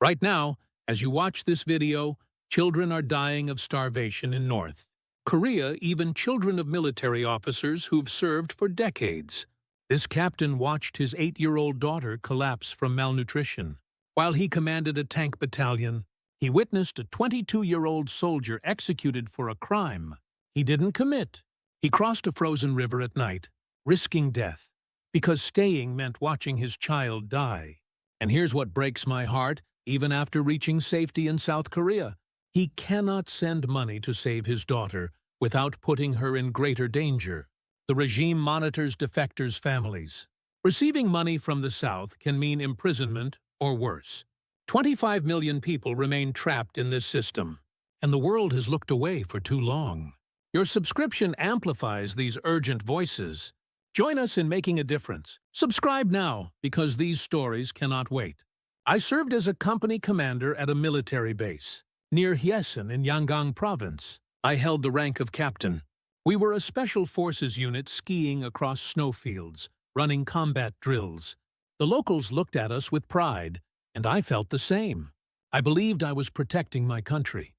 Right now, as you watch this video, children are dying of starvation in North Korea, even children of military officers who've served for decades. This captain watched his 8-year-old daughter collapse from malnutrition. While he commanded a tank battalion, he witnessed a 22-year-old soldier executed for a crime he didn't commit. He crossed a frozen river at night, risking death, because staying meant watching his child die. And here's what breaks my heart, even after reaching safety in South Korea. He cannot send money to save his daughter without putting her in greater danger. The regime monitors defectors' families. Receiving money from the South can mean imprisonment or worse. 25 million people remain trapped in this system, and the world has looked away for too long. Your subscription amplifies these urgent voices. Join us in making a difference. Subscribe now, because these stories cannot wait. I served as a company commander at a military base near Hyesan in Yangon province. I held the rank of captain. We were a special forces unit skiing across snowfields, running combat drills. The locals looked at us with pride, and I felt the same. I believed I was protecting my country.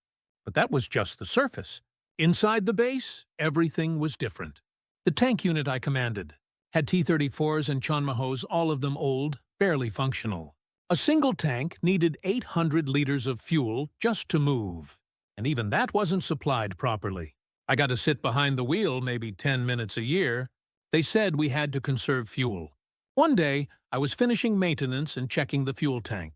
But that was just the surface. Inside the base, everything was different. The tank unit I commanded had T-34s and Chonmahos, all of them old, barely functional. A single tank needed 800 liters of fuel just to move, and even that wasn't supplied properly. I got to sit behind the wheel maybe 10 minutes a year. They said we had to conserve fuel. One day, I was finishing maintenance and checking the fuel tank.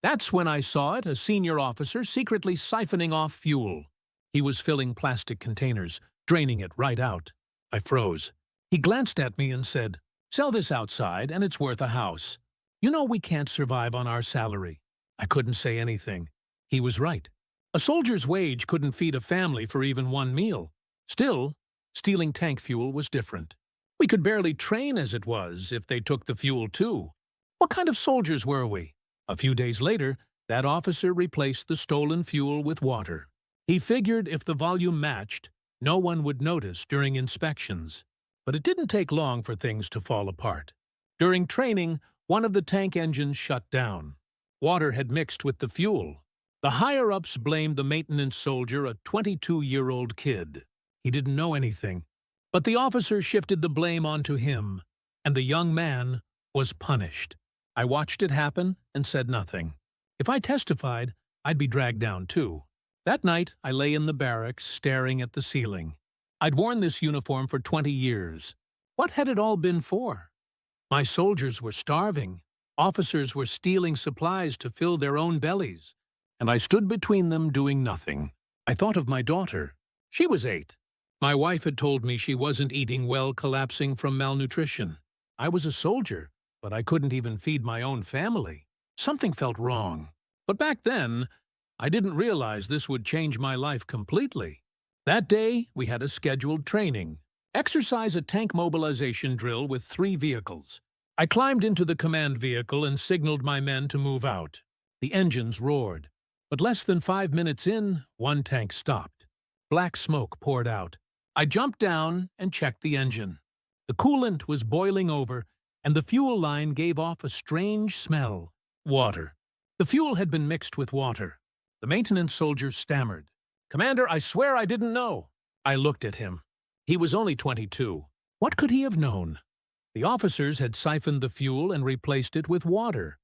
That's when I saw it, a senior officer secretly siphoning off fuel. He was filling plastic containers, draining it right out. I froze. He glanced at me and said, "Sell this outside and it's worth a house. You know we can't survive on our salary." I couldn't say anything. He was right. A soldier's wage couldn't feed a family for even one meal. Still, stealing tank fuel was different. We could barely train as it was if they took the fuel too. What kind of soldiers were we? A few days later, that officer replaced the stolen fuel with water. He figured if the volume matched, no one would notice during inspections. But it didn't take long for things to fall apart. During training, one of the tank engines shut down. Water had mixed with the fuel. The higher-ups blamed the maintenance soldier, a 22-year-old kid. He didn't know anything. But the officer shifted the blame onto him, and the young man was punished. I watched it happen and said nothing. If I testified, I'd be dragged down too. That night, I lay in the barracks, staring at the ceiling. I'd worn this uniform for 20 years. What had it all been for? My soldiers were starving. Officers were stealing supplies to fill their own bellies. And I stood between them doing nothing. I thought of my daughter. She was 8. My wife had told me she wasn't eating well, collapsing from malnutrition. I was a soldier, but I couldn't even feed my own family. Something felt wrong. But back then, I didn't realize this would change my life completely. That day, we had a scheduled training. Exercise a tank mobilization drill with 3 vehicles. I climbed into the command vehicle and signaled my men to move out. The engines roared. But less than 5 minutes in, one tank stopped. Black smoke poured out. I jumped down and checked the engine. The coolant was boiling over, and the fuel line gave off a strange smell. Water. The fuel had been mixed with water. The maintenance soldier stammered. "Commander, I swear I didn't know." I looked at him. He was only 22. What could he have known? The officers had siphoned the fuel and replaced it with water.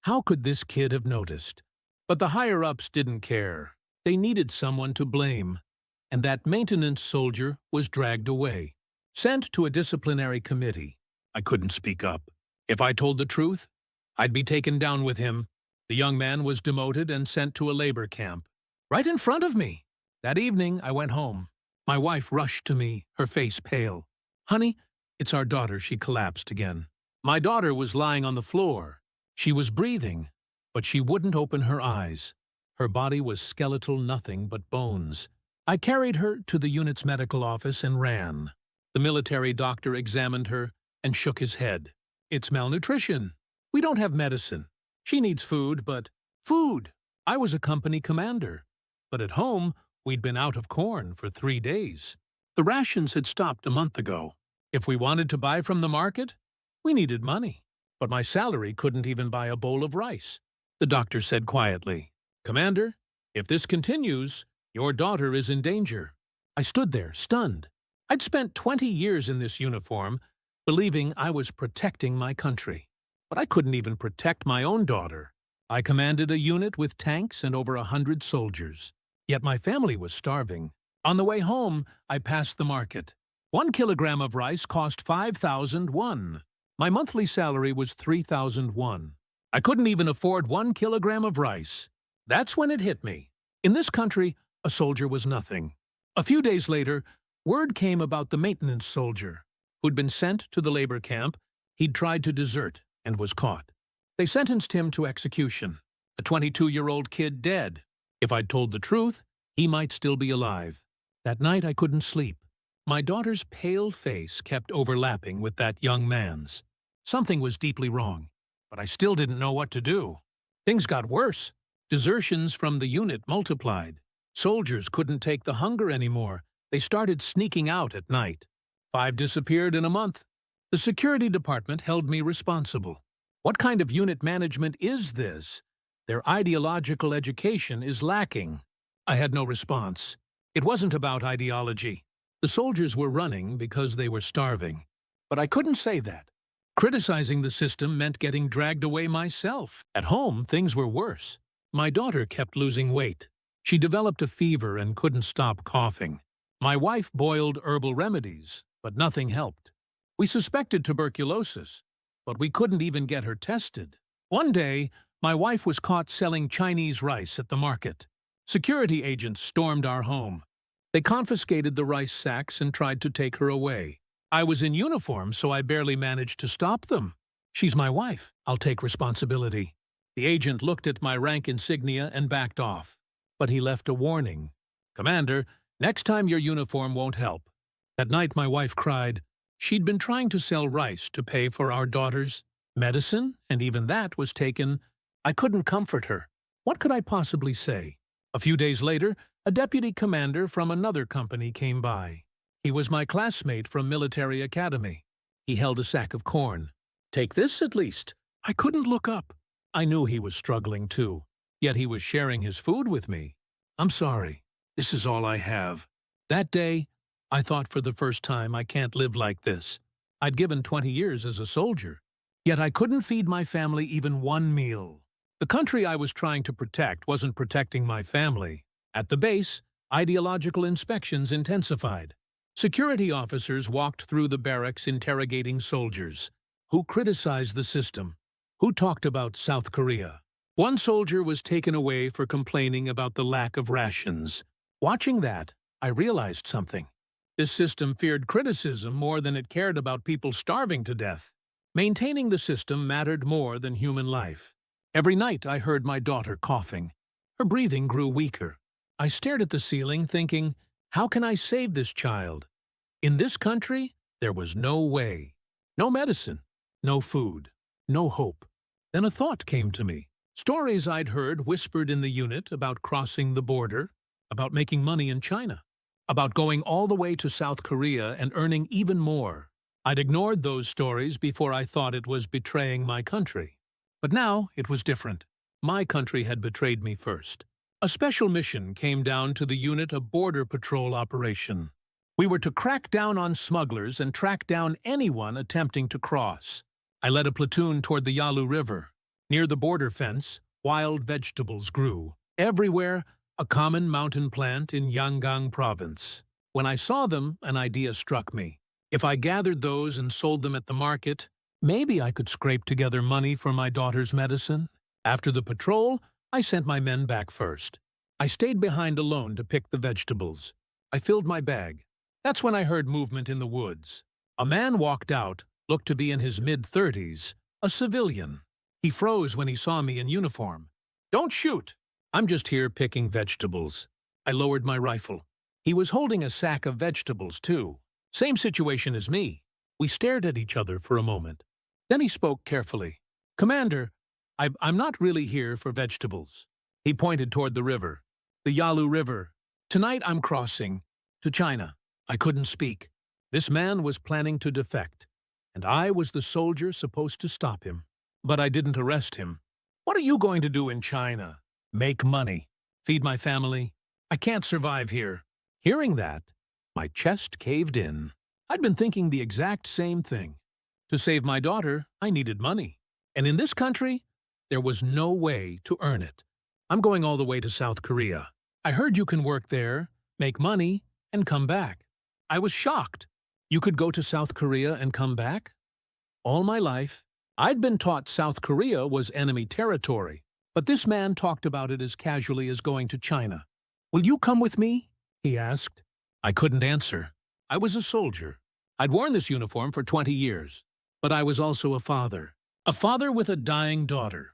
How could this kid have noticed? But the higher-ups didn't care. They needed someone to blame. And that maintenance soldier was dragged away, sent to a disciplinary committee. I couldn't speak up. If I told the truth, I'd be taken down with him. The young man was demoted and sent to a labor camp. Right in front of me. That evening, I went home. My wife rushed to me, her face pale. "Honey, it's our daughter," she collapsed again. My daughter was lying on the floor. She was breathing, but she wouldn't open her eyes. Her body was skeletal, nothing but bones. I carried her to the unit's medical office and ran. The military doctor examined her and shook his head. "It's malnutrition. We don't have medicine. She needs food, but..." Food! I was a company commander. But at home, we'd been out of corn for 3 days. The rations had stopped a month ago. If we wanted to buy from the market, we needed money. But my salary couldn't even buy a bowl of rice. The doctor said quietly. "Commander, if this continues, your daughter is in danger." I stood there, stunned. I'd spent 20 years in this uniform, believing I was protecting my country. But I couldn't even protect my own daughter. I commanded a unit with tanks and over 100 soldiers. Yet my family was starving. On the way home, I passed the market. 1 kilogram of rice cost 5,001. My monthly salary was 3,001. I couldn't even afford 1 kilogram of rice. That's when it hit me. In this country, a soldier was nothing. A few days later, word came about the maintenance soldier who'd been sent to the labor camp. He'd tried to desert and was caught. They sentenced him to execution. A 22-year-old kid dead. If I'd told the truth, he might still be alive. That night I couldn't sleep. My daughter's pale face kept overlapping with that young man's. Something was deeply wrong, but I still didn't know what to do. Things got worse. Desertions from the unit multiplied. Soldiers couldn't take the hunger anymore. They started sneaking out at night. 5 disappeared in a month. The security department held me responsible. What kind of unit management is this? Their ideological education is lacking. I had no response. It wasn't about ideology. The soldiers were running because they were starving. But I couldn't say that. Criticizing the system meant getting dragged away myself. At home, things were worse. My daughter kept losing weight. She developed a fever and couldn't stop coughing. My wife boiled herbal remedies, but nothing helped. We suspected tuberculosis, but we couldn't even get her tested. One day, my wife was caught selling Chinese rice at the market. Security agents stormed our home. They confiscated the rice sacks and tried to take her away. I was in uniform, so I barely managed to stop them. "She's my wife. I'll take responsibility." The agent looked at my rank insignia and backed off. But he left a warning. "Commander, next time your uniform won't help." That night my wife cried. She'd been trying to sell rice to pay for our daughter's medicine, and even that was taken. I couldn't comfort her. What could I possibly say? A few days later, a deputy commander from another company came by. He was my classmate from military academy. He held a sack of corn. "Take this at least." I couldn't look up. I knew he was struggling too, yet he was sharing his food with me. "I'm sorry. This is all I have." That day, I thought for the first time I can't live like this. I'd given 20 years as a soldier, yet I couldn't feed my family even one meal. The country I was trying to protect wasn't protecting my family. At the base, ideological inspections intensified. Security officers walked through the barracks interrogating soldiers. Who criticized the system? Who talked about South Korea? One soldier was taken away for complaining about the lack of rations. Watching that, I realized something. This system feared criticism more than it cared about people starving to death. Maintaining the system mattered more than human life. Every night I heard my daughter coughing. Her breathing grew weaker. I stared at the ceiling thinking, how can I save this child? In this country, there was no way. No medicine, no food, no hope. Then a thought came to me. Stories I'd heard whispered in the unit about crossing the border, about making money in China, about going all the way to South Korea and earning even more. I'd ignored those stories before I thought it was betraying my country. But now it was different. My country had betrayed me first. A special mission came down to the unit, a border patrol operation. We were to crack down on smugglers and track down anyone attempting to cross. I led a platoon toward the Yalu River. Near the border fence, wild vegetables grew. Everywhere, a common mountain plant in Yangon province. When I saw them, an idea struck me. If I gathered those and sold them at the market, maybe I could scrape together money for my daughter's medicine. After the patrol, I sent my men back first. I stayed behind alone to pick the vegetables. I filled my bag. That's when I heard movement in the woods. A man walked out, looked to be in his mid-30s, a civilian. He froze when he saw me in uniform. "Don't shoot! I'm just here picking vegetables." I lowered my rifle. He was holding a sack of vegetables, too. Same situation as me. We stared at each other for a moment. Then he spoke carefully. "Commander, I'm not really here for vegetables." He pointed toward the river. "The Yalu River. Tonight I'm crossing to China." I couldn't speak. This man was planning to defect, and I was the soldier supposed to stop him. But I didn't arrest him. What are you going to do in China? Make money. Feed my family. I can't survive here. Hearing that, my chest caved in. I'd been thinking the exact same thing. To save my daughter, I needed money. And in this country, there was no way to earn it. I'm going all the way to South Korea. I heard you can work there, make money, and come back. I was shocked. You could go to South Korea and come back? All my life, I'd been taught South Korea was enemy territory, but this man talked about it as casually as going to China. Will you come with me? He asked. I couldn't answer. I was a soldier. I'd worn this uniform for 20 years. But I was also a father with a dying daughter.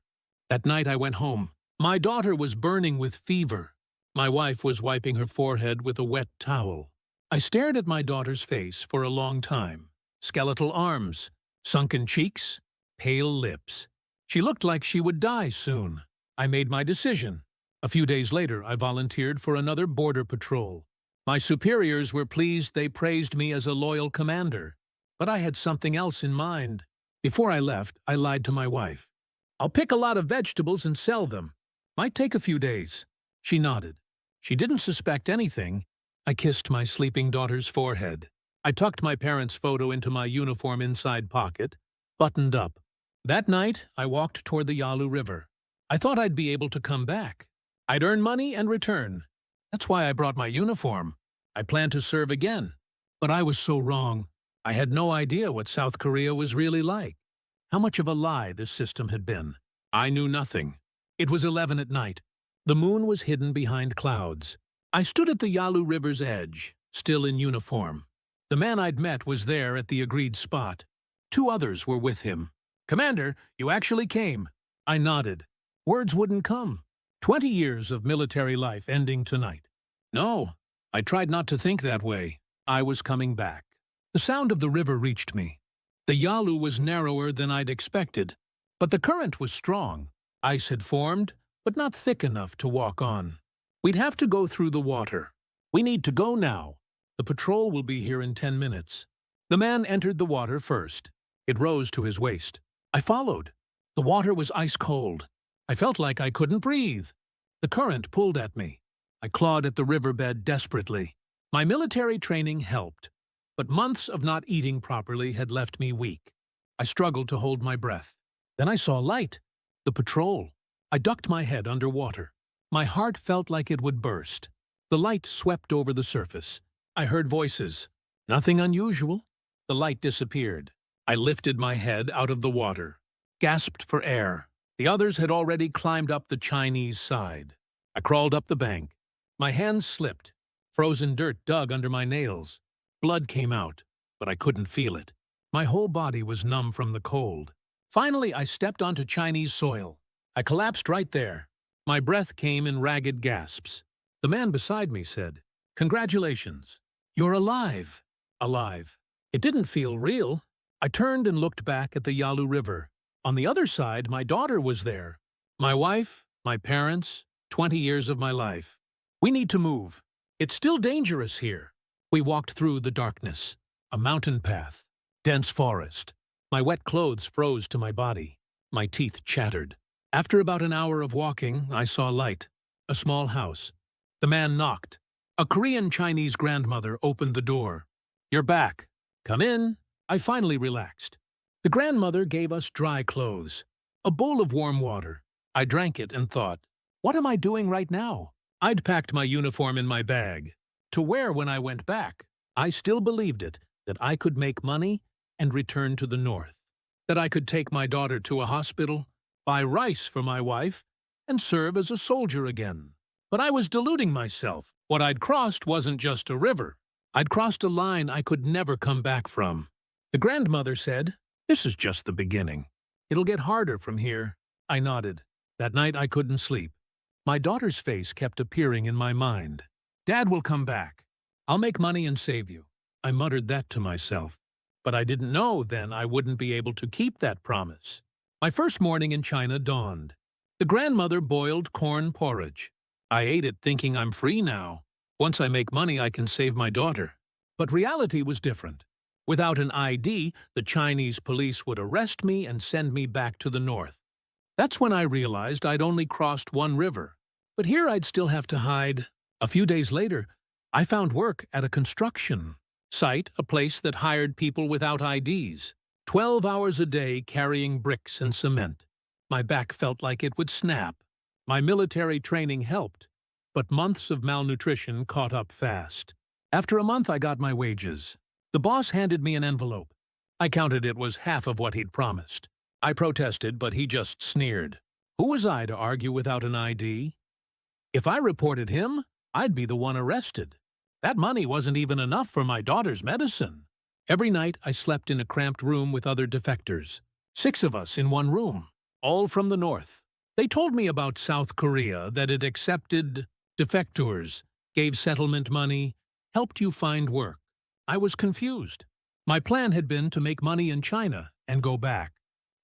That night I went home. My daughter was burning with fever. My wife was wiping her forehead with a wet towel. I stared at my daughter's face for a long time. Skeletal arms, sunken cheeks, pale lips. She looked like she would die soon. I made my decision. A few days later, I volunteered for another border patrol. My superiors were pleased. They praised me as a loyal commander. But I had something else in mind. Before I left, I lied to my wife. I'll pick a lot of vegetables and sell them. Might take a few days. She nodded. She didn't suspect anything. I kissed my sleeping daughter's forehead. I tucked my parents' photo into my uniform inside pocket, buttoned up. That night, I walked toward the Yalu River. I thought I'd be able to come back. I'd earn money and return. That's why I brought my uniform. I planned to serve again. But I was so wrong. I had no idea what South Korea was really like. How much of a lie this system had been. I knew nothing. It was 11 at night. The moon was hidden behind clouds. I stood at the Yalu River's edge, still in uniform. The man I'd met was there at the agreed spot. 2 others were with him. Commander, you actually came. I nodded. Words wouldn't come. 20 years of military life ending tonight. No, I tried not to think that way. I was coming back. The sound of the river reached me. The Yalu was narrower than I'd expected, but the current was strong. Ice had formed, but not thick enough to walk on. We'd have to go through the water. We need to go now. The patrol will be here in 10 minutes. The man entered the water first. It rose to his waist. I followed. The water was ice cold. I felt like I couldn't breathe. The current pulled at me. I clawed at the riverbed desperately. My military training helped, but months of not eating properly had left me weak. I struggled to hold my breath. Then I saw light. The patrol. I ducked my head underwater. My heart felt like it would burst. The light swept over the surface. I heard voices. Nothing unusual. The light disappeared. I lifted my head out of the water, gasped for air. The others had already climbed up the Chinese side. I crawled up the bank. My hands slipped. Frozen dirt dug under my nails. Blood came out, but I couldn't feel it. My whole body was numb from the cold. Finally, I stepped onto Chinese soil. I collapsed right there. My breath came in ragged gasps. The man beside me said, "Congratulations. You're alive." Alive. It didn't feel real. I turned and looked back at the Yalu River. On the other side, my daughter was there. My wife, my parents, 20 years of my life. We need to move. It's still dangerous here. We walked through the darkness. A mountain path. Dense forest. My wet clothes froze to my body. My teeth chattered. After about an hour of walking, I saw light. A small house. The man knocked. A Korean-Chinese grandmother opened the door. "You're back. Come in." I finally relaxed. The grandmother gave us dry clothes. A bowl of warm water. I drank it and thought, what am I doing right now? I'd packed my uniform in my bag. To wear when I went back. I still believed it, that I could make money and return to the north. That I could take my daughter to a hospital, buy rice for my wife, and serve as a soldier again. But I was deluding myself. What I'd crossed wasn't just a river. I'd crossed a line I could never come back from. The grandmother said, "This is just the beginning. It'll get harder from here." I nodded. That night I couldn't sleep. My daughter's face kept appearing in my mind. "Dad will come back. I'll make money and save you." I muttered that to myself. But I didn't know then I wouldn't be able to keep that promise. My first morning in China dawned. The grandmother boiled corn porridge. I ate it thinking I'm free now. Once I make money, I can save my daughter. But reality was different. Without an ID, the Chinese police would arrest me and send me back to the north. That's when I realized I'd only crossed one river. But here I'd still have to hide. A few days later, I found work at a construction site, a place that hired people without IDs. 12 hours a day carrying bricks and cement. My back felt like it would snap. My military training helped, but months of malnutrition caught up fast. After a month, I got my wages. The boss handed me an envelope. I counted it was half of what he'd promised. I protested, but he just sneered. Who was I to argue without an ID? If I reported him, I'd be the one arrested. That money wasn't even enough for my daughter's medicine. Every night, I slept in a cramped room with other defectors. 6 of us in one room, all from the north. They told me about South Korea, that it accepted defectors, gave settlement money, helped you find work. I was confused. My plan had been to make money in China and go back.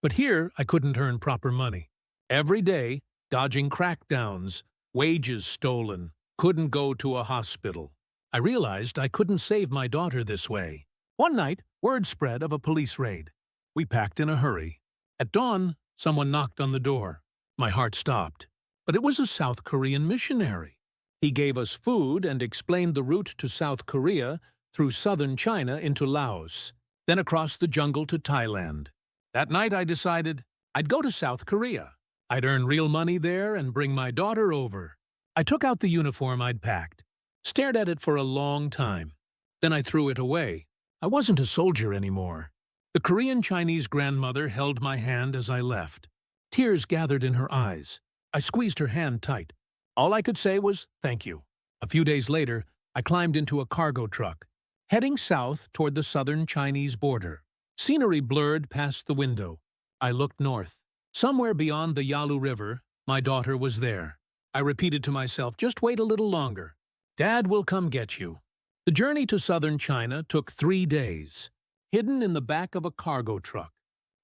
But here, I couldn't earn proper money. Every day, dodging crackdowns, wages stolen, couldn't go to a hospital. I realized I couldn't save my daughter this way. One night, word spread of a police raid. We packed in a hurry. At dawn, someone knocked on the door. My heart stopped. But it was a South Korean missionary. He gave us food and explained the route to South Korea through southern China into Laos, then across the jungle to Thailand. That night I decided I'd go to South Korea. I'd earn real money there and bring my daughter over. I took out the uniform I'd packed, stared at it for a long time. Then I threw it away. I wasn't a soldier anymore. The Korean-Chinese grandmother held my hand as I left. Tears gathered in her eyes. I squeezed her hand tight. All I could say was, "Thank you." A few days later, I climbed into a cargo truck, heading south toward the southern Chinese border. Scenery blurred past the window. I looked north. Somewhere beyond the Yalu River, my daughter was there. I repeated to myself, just wait a little longer. Dad will come get you. The journey to southern China took 3 days, hidden in the back of a cargo truck.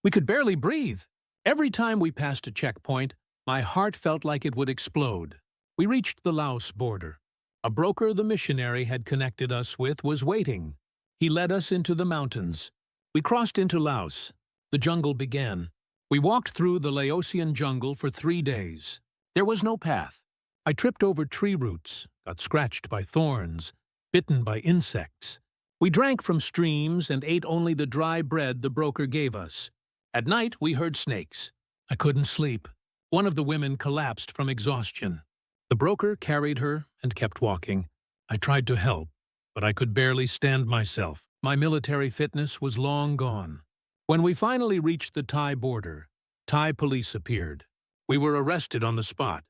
We could barely breathe. Every time we passed a checkpoint, my heart felt like it would explode. We reached the Laos border. A broker the missionary had connected us with was waiting. He led us into the mountains. We crossed into Laos. The jungle began. We walked through the Laosian jungle for 3 days. There was no path. I tripped over tree roots, got scratched by thorns, bitten by insects. We drank from streams and ate only the dry bread the broker gave us. At night, we heard snakes. I couldn't sleep. One of the women collapsed from exhaustion. The broker carried her and kept walking. I tried to help, but I could barely stand myself. My military fitness was long gone. When we finally reached the Thai border, Thai police appeared. We were arrested on the spot,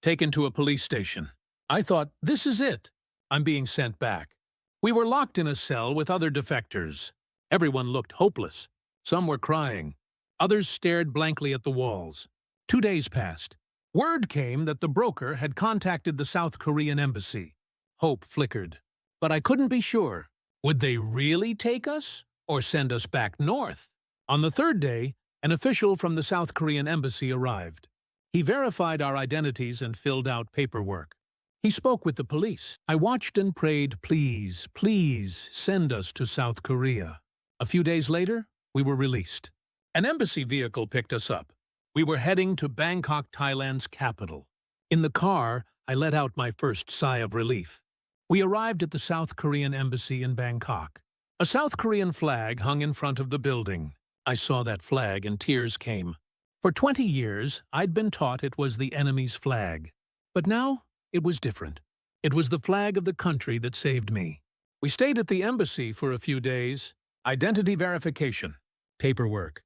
taken to a police station. I thought, this is it. I'm being sent back. We were locked in a cell with other defectors. Everyone looked hopeless. Some were crying. Others stared blankly at the walls. 2 days passed. Word came that the broker had contacted the South Korean embassy. Hope flickered. But I couldn't be sure. Would they really take us or send us back north? On the 3rd day, an official from the South Korean embassy arrived. He verified our identities and filled out paperwork. He spoke with the police. I watched and prayed, please, please send us to South Korea. A few days later, we were released. An embassy vehicle picked us up. We were heading to Bangkok, Thailand's capital. In the car, I let out my first sigh of relief. We arrived at the South Korean embassy in Bangkok. A South Korean flag hung in front of the building. I saw that flag and tears came. For 20 years, I'd been taught it was the enemy's flag. But now, it was different. It was the flag of the country that saved me. We stayed at the embassy for a few days. Identity verification. Paperwork.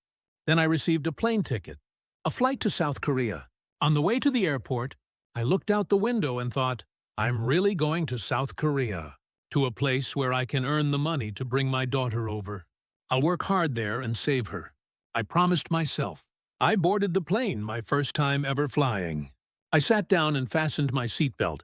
Then I received a plane ticket. A flight to South Korea. On the way to the airport, I looked out the window and thought, I'm really going to South Korea, to a place where I can earn the money to bring my daughter over. I'll work hard there and save her. I promised myself. I boarded the plane, my first time ever flying. I sat down and fastened my seatbelt.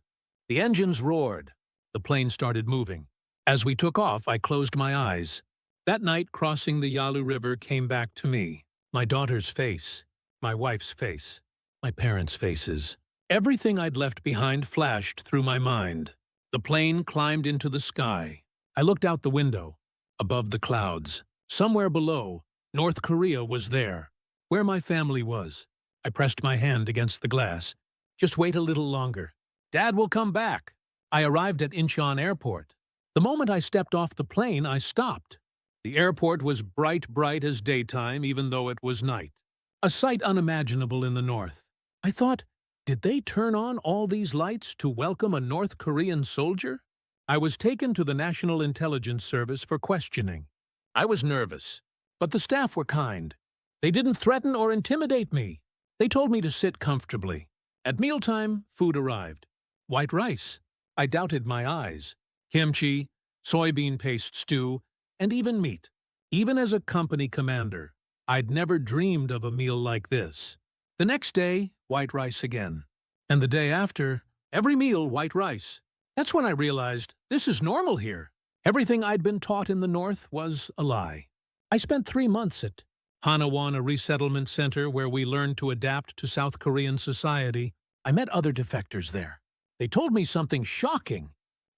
The engines roared. The plane started moving. As we took off, I closed my eyes. That night, crossing the Yalu River came back to me. My daughter's face, my wife's face, my parents' faces. Everything I'd left behind flashed through my mind. The plane climbed into the sky. I looked out the window. Above the clouds, somewhere below, North Korea was there, where my family was. I pressed my hand against the glass. Just wait a little longer. Dad will come back. I arrived at Incheon Airport. The moment I stepped off the plane, I stopped. The airport was bright as daytime, even though it was night. A sight unimaginable in the north. I thought, did they turn on all these lights to welcome a North Korean soldier? I was taken to the National Intelligence Service for questioning. I was nervous, but the staff were kind. They didn't threaten or intimidate me. They told me to sit comfortably. At mealtime, food arrived. White rice. I doubted my eyes. Kimchi, soybean paste stew, and even meat. Even as a company commander, I'd never dreamed of a meal like this. The next day, white rice again. And the day after, every meal white rice. That's when I realized this is normal here. Everything I'd been taught in the North was a lie. I spent 3 months at Hanawon, a resettlement center where we learned to adapt to South Korean society. I met other defectors there. They told me something shocking.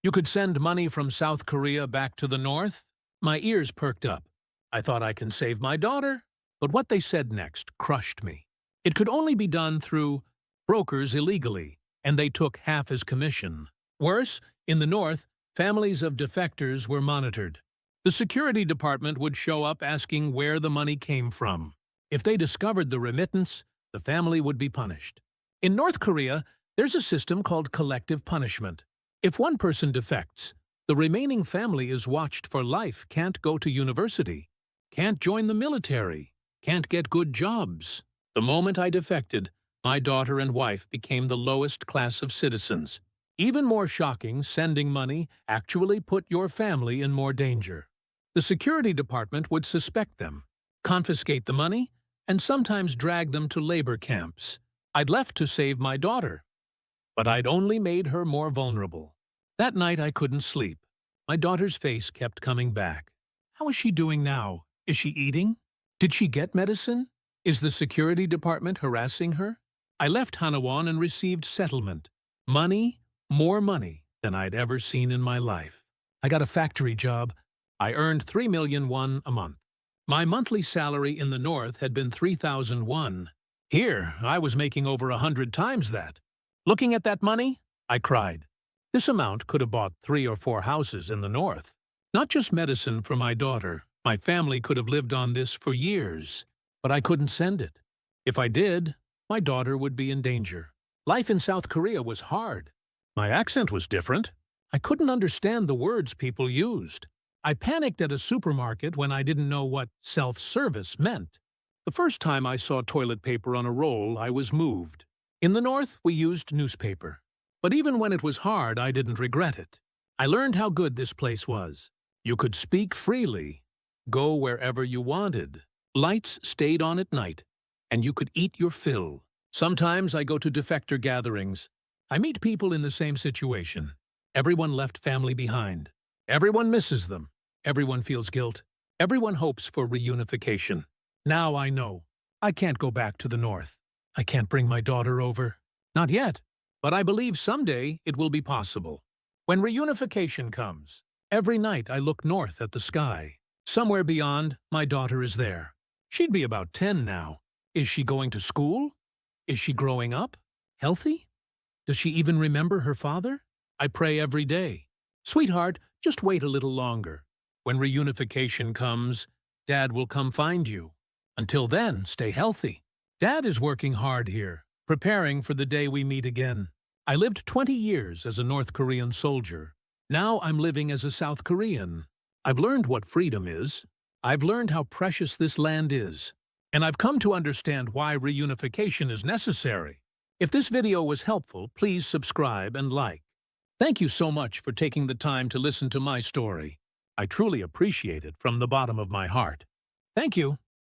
You could send money from South Korea back to the North? My ears perked up. I thought I can save my daughter. But what they said next crushed me. It could only be done through brokers illegally, and they took half as commission. Worse, in the North, families of defectors were monitored. The security department would show up asking where the money came from. If they discovered the remittance, the family would be punished. In North Korea, there's a system called collective punishment. If one person defects, the remaining family is watched for life, can't go to university, can't join the military, can't get good jobs. The moment I defected, my daughter and wife became the lowest class of citizens. Even more shocking, sending money actually put your family in more danger. The security department would suspect them, confiscate the money, and sometimes drag them to labor camps. I'd left to save my daughter, but I'd only made her more vulnerable. That night I couldn't sleep. My daughter's face kept coming back. How is she doing now? Is she eating? Did she get medicine? Is the security department harassing her? I left Hanawon and received settlement. Money, more money than I'd ever seen in my life. I got a factory job. I earned 3 million won a month. My monthly salary in the North had been 3,000 won. Here, I was making over 100 times that. Looking at that money, I cried. This amount could have bought 3 or 4 houses in the North. Not just medicine for my daughter. My family could have lived on this for years, but I couldn't send it. If I did, my daughter would be in danger. Life in South Korea was hard. My accent was different. I couldn't understand the words people used. I panicked at a supermarket when I didn't know what self-service meant. The first time I saw toilet paper on a roll, I was moved. In the North, we used newspaper. But even when it was hard, I didn't regret it. I learned how good this place was. You could speak freely, go wherever you wanted. Lights stayed on at night, and you could eat your fill. Sometimes I go to defector gatherings. I meet people in the same situation. Everyone left family behind. Everyone misses them. Everyone feels guilt. Everyone hopes for reunification. Now I know. I can't go back to the North. I can't bring my daughter over. Not yet, but I believe someday it will be possible. When reunification comes, every night I look north at the sky. Somewhere beyond, my daughter is there. She'd be about 10 now. Is she going to school? Is she growing up? Healthy? Does she even remember her father? I pray every day. Sweetheart, just wait a little longer. When reunification comes, Dad will come find you. Until then, stay healthy. Dad is working hard here, preparing for the day we meet again. I lived 20 years as a North Korean soldier. Now I'm living as a South Korean. I've learned what freedom is. I've learned how precious this land is. And I've come to understand why reunification is necessary. If this video was helpful, please subscribe and like. Thank you so much for taking the time to listen to my story. I truly appreciate it from the bottom of my heart. Thank you.